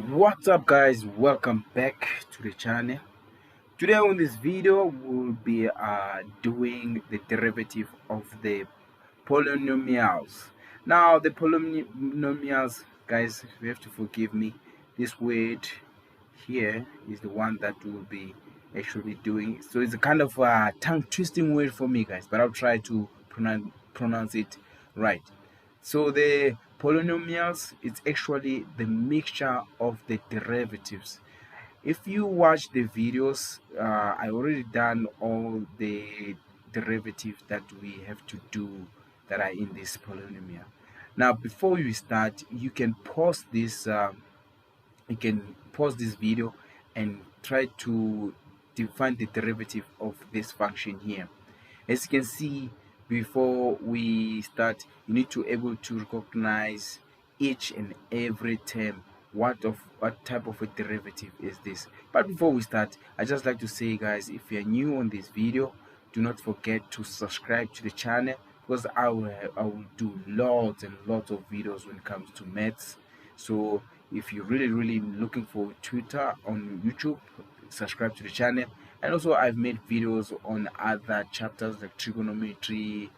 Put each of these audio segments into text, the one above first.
What's up, guys? Welcome back to the channel. Today on this video we'll be doing the derivative of the polynomials. Now the polynomials, guys, you have to forgive me, this word here is the one that we'll be actually doing. So it's a kind of a tongue twisting word for me, guys, but I'll try to pronounce it right. So the polynomials, it's actually the mixture of the derivatives. If you watch the videos, I already done all the derivatives that we have to do that are in this polynomial. Now before you start, you can pause this video and try to define the derivative of this function here. As you can see, before we start, you need to able to recognize each and every term. What type of a derivative is this? But before we start, I just like to say, guys, if you are new on this video, do not forget to subscribe to the channel, because I will do lots and lots of videos when it comes to maths. So if you're really looking for Twitter on YouTube, subscribe to the channel. And also I've made videos on other chapters like trigonometry,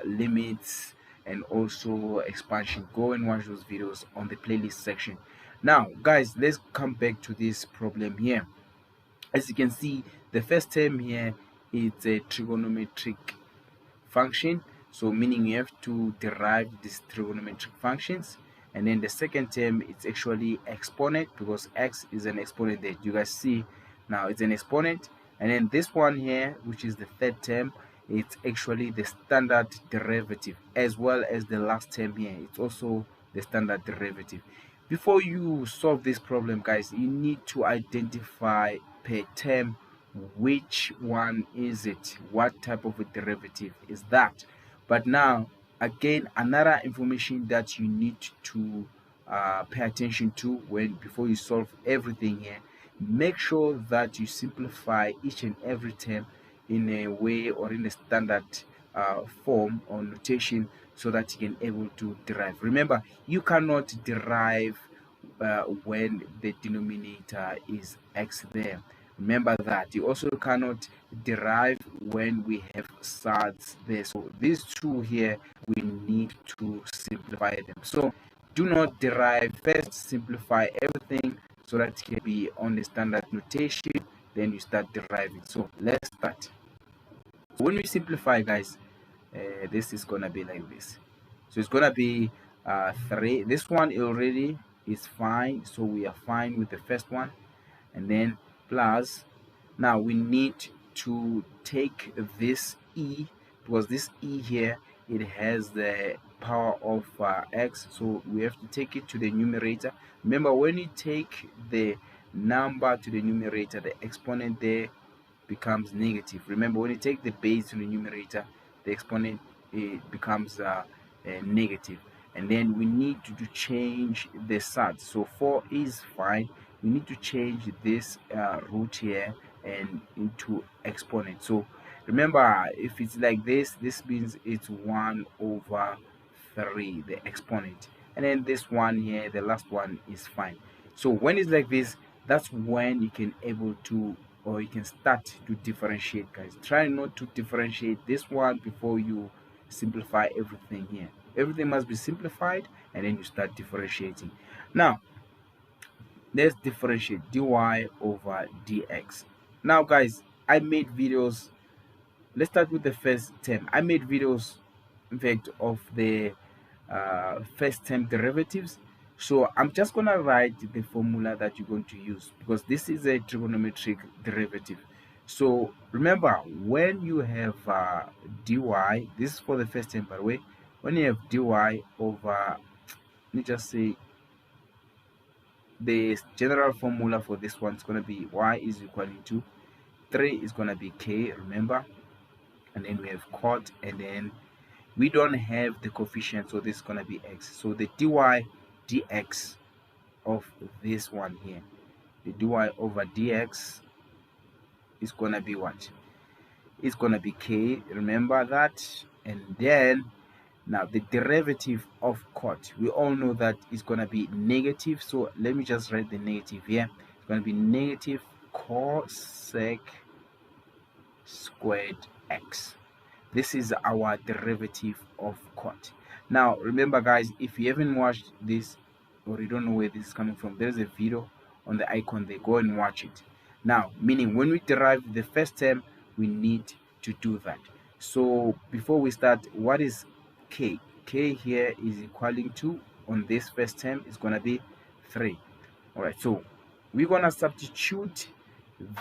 limits, and also expansion. Go and watch those videos on the playlist section. Now guys, let's come back to this problem here. As you can see, the first term here is a trigonometric function, so meaning you have to derive these trigonometric functions. And then the second term, it's actually exponent, because x is an exponent there. You guys see now it's an exponent. And then this one here, which is the third term, it's actually the standard derivative, as well as the last term here, it's also the standard derivative. Before you solve this problem, guys, you need to identify per term which one is it, what type of a derivative is that. But now again, another information that you need to pay attention to before you solve everything here, make sure that you simplify each and every term in a way or in a standard form or notation, so that you can able to derive. Remember, you cannot derive when the denominator is x there. Remember that. You also cannot derive when we have suds there. So these two here, we need to simplify them. So do not derive, first simplify everything so that it can be on the standard notation, then you start deriving. So let's start. So when we simplify, guys, this is gonna be like this. So it's gonna be 3. This one already is fine, so we are fine with the first one. And then plus, now we need to take this e, because this e here, it has the power of x, so we have to take it to the numerator. Remember, when you take the number to the numerator, the exponent there becomes negative. Remember, when you take the base to the numerator, the exponent, it becomes negative. And then we need to change the sign. So 4 is fine. We need to change this root here and into exponent. So remember, if it's like this, this means it's 1 over 3, the exponent. And then this one here, the last one, is fine. So when it's like this, that's when you can able to, or you can start to differentiate, guys. Try not to differentiate this one before you simplify everything here. Everything must be simplified, and then you start differentiating. Now let's differentiate dy over dx. Now guys, I made videos. Let's start with the first term. I made videos, in fact, of the first term derivatives. So I'm just gonna write the formula that you're going to use, because this is a trigonometric derivative. So remember, when you have dy, this is for the first term, by the way. When you have dy over, let me just say, the general formula for this one is going to be y is equal to 3 is going to be k, remember, and then we have cot, and then we don't have the coefficient, so this is going to be x. So the dy dx of this one here, the dy over dx is going to be what? It's going to be k, remember that. And then Now the derivative of cot, we all know that it's going to be negative, so let me just write the negative here. It's going to be negative cosec squared x. This is our derivative of cot. Now remember guys, if you haven't watched this or you don't know where this is coming from, there's a video on the icon there, go and watch it. Now, meaning when we derive the first term, we need to do that. So before we start, what is k? K here is equaling to, on this first term, is going to be 3. All right, so we're going to substitute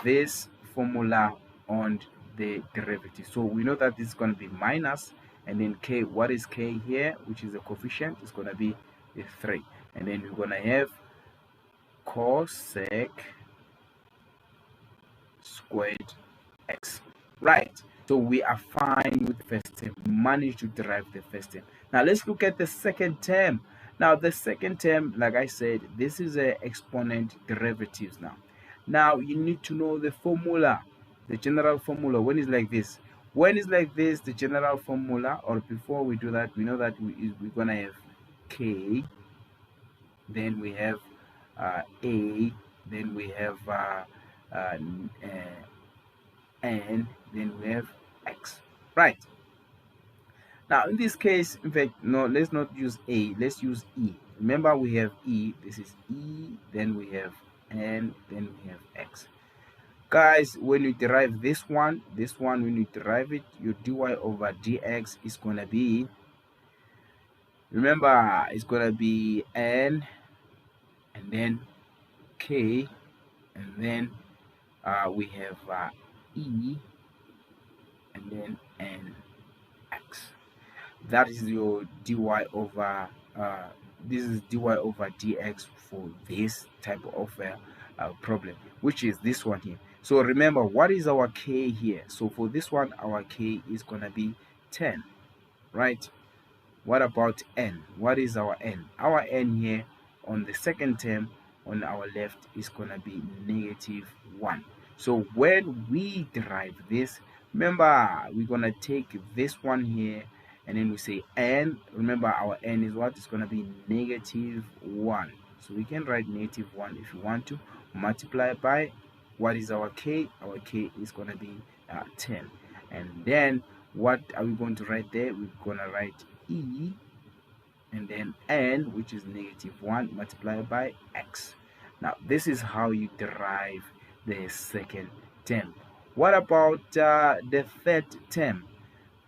this formula on the derivative. So we know that this is going to be minus, and then k, what is k here, which is the coefficient, is going to be 3. And then we're going to have cosec squared x. Right, so we are fine with the first term. We managed to derive the first term. Now let's look at the second term. Now the second term, like I said, this is a exponent derivatives. Now you need to know the formula, the general formula. When it's like this, the general formula, or before we do that, we know that we're gonna have k, then we have a, then we have and then we have x. Right, now in this case, in fact, no, let's not use a, let's use e. Remember, we have e, this is e, then we have n, then we have x. Guys, when you derive this one, when you derive it, your dy over dx is gonna be, remember, it's gonna be n and then k, and then we have e, and then nx. That is your dy over this is dy over dx for this type of problem, which is this one here. So remember, what is our k here? So for this one, our k is gonna be 10, right? What about n? What is our n? Our n here on the second term on our left is gonna be -1. So when we derive this, remember, we're gonna take this one here and then we say n. Remember, our n is what? It's gonna be -1. So we can write -1 if you want to, multiply by, what is our k? Our k is gonna be 10. And then what are we going to write there? We're gonna write e, and then n, which is -1, multiplied by x. Now this is how you derive the second term. What about the third term?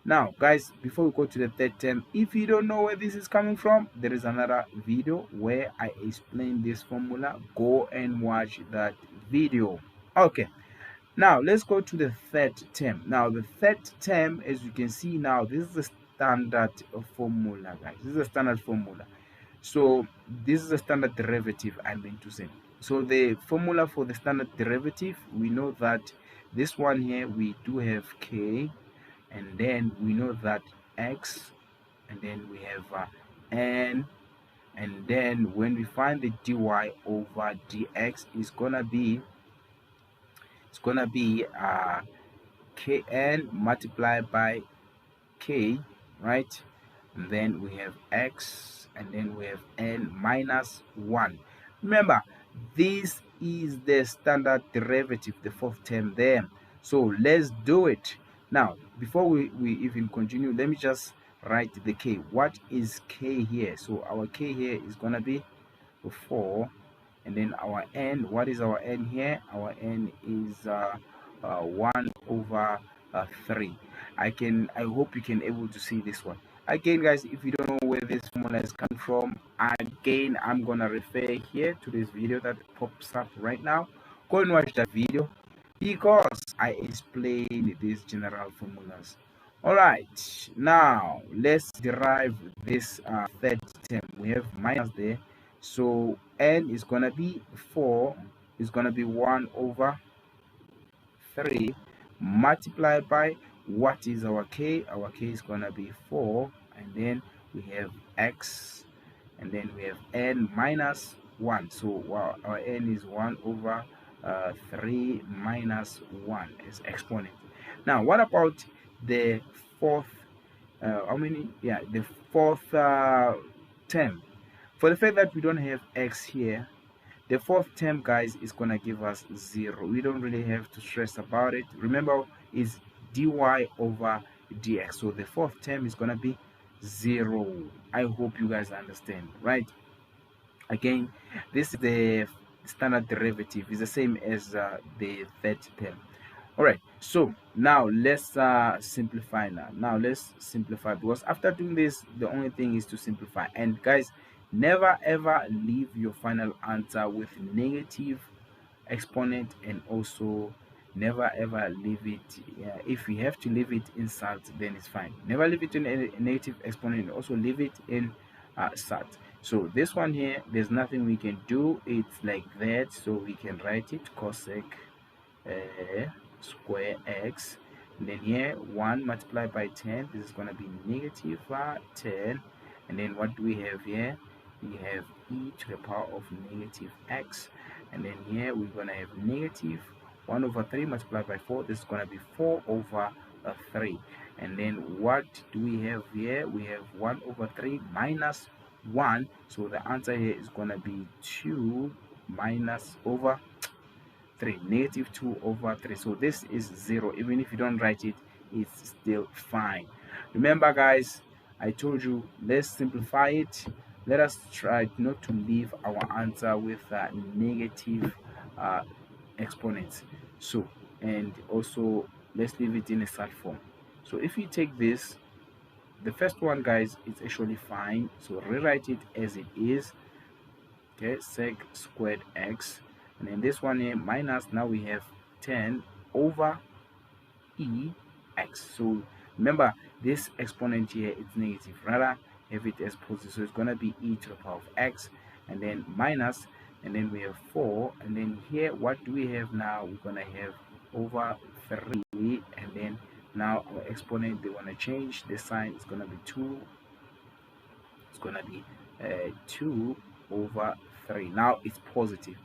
Now guys, before we go to the third term, if you don't know where this is coming from, there is another video where I explain this formula. Go and watch that video. Okay, now let's go to the third term. Now the third term, as you can see now, this is the standard formula, guys. This is a standard formula. So this is a standard derivative, I meant to say. So the formula for the standard derivative, we know that this one here, we do have k, and then we know that x, and then we have n, and then when we find the dy over dx, is gonna be kn multiplied by k, right? And then we have x, and then we have n minus 1. Remember, this is the standard derivative, the fourth term there. So let's do it. Now before we even continue, let me just write the k. What is k here? So our k here is gonna be 4, and then our n, what is our n here? Our n is 1 over 3. I hope you can able to see this one. Again guys, if you don't know where this formula is coming from, again, I'm gonna refer here to this video that pops up right now. Go and watch that video because I explain these general formulas. All right, now let's derive this third term. We have minus there, so n is gonna be 4, is gonna be 1 over 3, multiplied by, what is our k? Our k is gonna be 4, and then we have x, and then we have n minus 1. So our n is 1 over 3 minus 1 as exponent. Now what about the fourth how many, yeah, the fourth term. For the fact that we don't have x here, the fourth term, guys, is gonna give us 0. We don't really have to stress about it. Remember, it's dy over dx, so the fourth term is gonna be 0. I hope you guys understand, right? Again, this is the standard derivative. It's the same as the third term. All right, so now let's simplify. Now let's simplify, because after doing this, the only thing is to simplify. And guys, never ever leave your final answer with negative exponent, and also never ever leave it, if you have to leave it in sat, then it's fine. Never leave it in a negative exponent, also leave it in sat. So this one here, there's nothing we can do. It's like that, so we can write it cosec square x, and then here 1 multiplied by 10, this is going to be negative 10, and then what do we have here? We have e to the power of negative x, and then here we're going to have negative 1 over 3 multiplied by 4, this is going to be 4 over 3, and then what do we have here? We have 1 over 3 minus 1, so the answer here is going to be 2 minus over 3, negative 2 over 3. So this is 0. Even if you don't write it, it's still fine. Remember, guys, I told you, let's simplify it. Let us try not to leave our answer with negative exponents. So, and also let's leave it in a sad form. So if you take this, the first one, guys, it's actually fine, so rewrite it as it is. Okay, sec squared x, and then this one here minus, now we have 10 over e x. So remember, this exponent here is negative, rather have it as positive, so it's gonna be e to the power of x, and then minus, and then we have 4, and then here what do we have now? We're gonna have over 3, and then now our exponent, they want to change the sign, it's gonna be 2, it's gonna be 2 over 3. Now it's positive.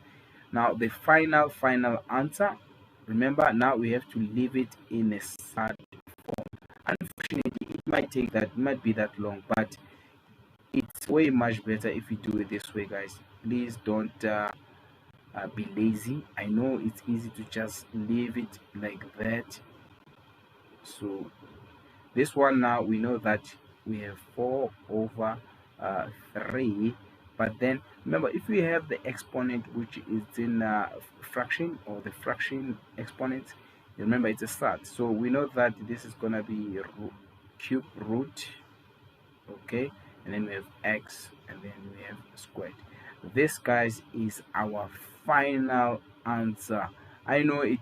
Now the final answer, remember, now we have to leave it in a sad form. Unfortunately, it might take that, it might be that long, but it's way much better if you do it this way, guys. Please don't be lazy. I know it's easy to just leave it like that. So this one, now we know that we have 4 over 3, but then remember, if we have the exponent which is in fraction, or the fraction exponent, remember it's a sat, so we know that this is gonna be cube root, okay, and then we have x, and then we have squared. This, guys, is our final answer. I know it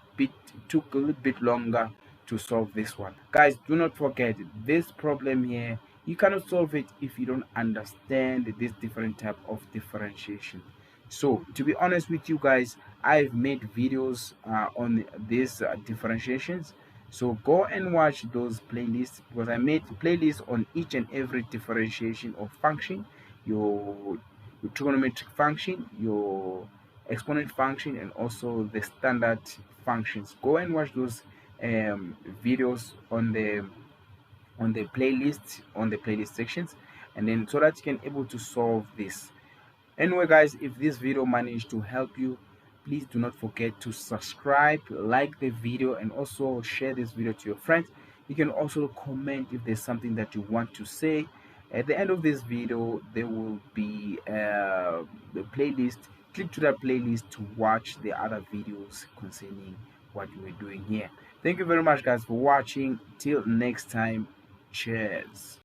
took a little bit longer to solve this one, guys. Do not forget, this problem here, you cannot solve it if you don't understand this different type of differentiation. So to be honest with you guys, I've made videos on these differentiations, so go and watch those playlists, because I made playlists on each and every differentiation of function, your trigonometric function, your exponent function, and also the standard functions. Go and watch those videos on the playlist sections, and then so that you can able to solve this. Anyway, guys, if this video managed to help you, please do not forget to subscribe, like the video, and also share this video to your friends. You can also comment if there's something that you want to say. At the end of this video, there will be the playlist. Click to that playlist to watch the other videos concerning what we're doing here. Thank you very much, guys, for watching. Till next time, cheers.